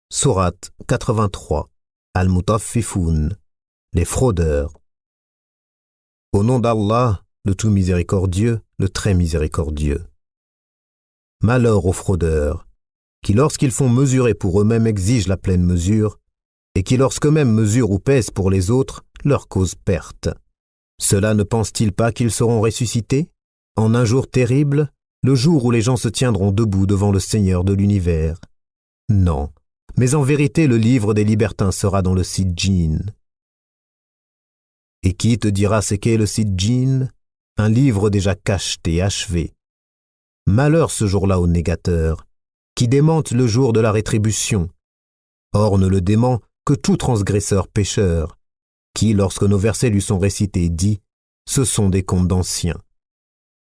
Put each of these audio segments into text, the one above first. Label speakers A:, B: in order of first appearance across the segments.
A: Sourate 83. Al-Mutaffifoun, les fraudeurs. Au nom d'Allah, le tout miséricordieux, le très miséricordieux. Malheur aux fraudeurs, qui lorsqu'ils font mesurer pour eux-mêmes exigent la pleine mesure, et qui lorsqu'eux-mêmes mesurent ou pèsent pour les autres, leur causent perte. Cela ne pense-t-il pas qu'ils seront ressuscités, en un jour terrible, le jour où les gens se tiendront debout devant le Seigneur de l'univers? Non. Mais en vérité, le livre des libertins sera dans le Sijjin. Et qui te dira ce qu'est le Sijjin? Un livre déjà cacheté, achevé. Malheur ce jour-là aux négateurs, qui démentent le jour de la rétribution. Or ne le dément que tout transgresseur pécheur, qui, lorsque nos versets lui sont récités, dit « Ce sont des contes d'anciens ».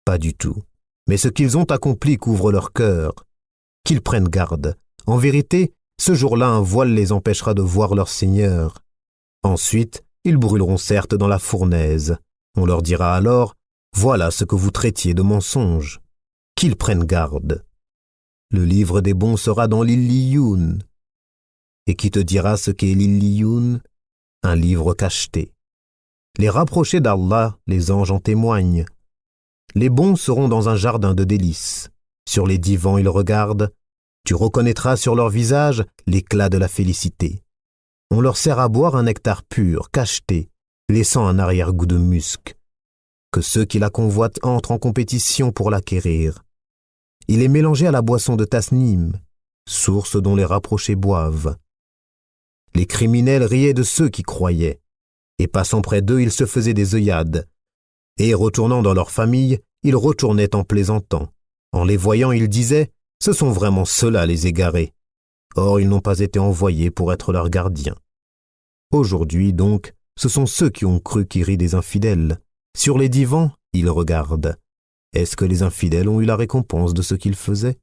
A: Pas du tout, mais ce qu'ils ont accompli couvre leur cœur. Qu'ils prennent garde. En vérité, ce jour-là, un voile les empêchera de voir leur Seigneur. Ensuite, ils brûleront certes dans la fournaise. On leur dira alors, voilà ce que vous traitiez de mensonge. Qu'ils prennent garde. Le livre des bons sera dans l'Illiyoun. Et qui te dira ce qu'est l'Illiyoun? Un livre cacheté. Les rapprochés d'Allah, les anges en témoignent. Les bons seront dans un jardin de délices. Sur les divans, ils regardent. Tu reconnaîtras sur leur visage l'éclat de la félicité. On leur sert à boire un nectar pur, cacheté, laissant un arrière-goût de musc. Que ceux qui la convoitent entrent en compétition pour l'acquérir. Il est mélangé à la boisson de Tasnim, source dont les rapprochés boivent. Les criminels riaient de ceux qui croyaient, et passant près d'eux, ils se faisaient des œillades. Et retournant dans leur famille, ils retournaient en plaisantant. En les voyant, ils disaient « Ce sont vraiment ceux-là les égarés ». Or, ils n'ont pas été envoyés pour être leurs gardiens. Aujourd'hui, donc, ce sont ceux qui ont cru qui rient des infidèles. Sur les divans, ils regardent. Est-ce que les infidèles ont eu la récompense de ce qu'ils faisaient ?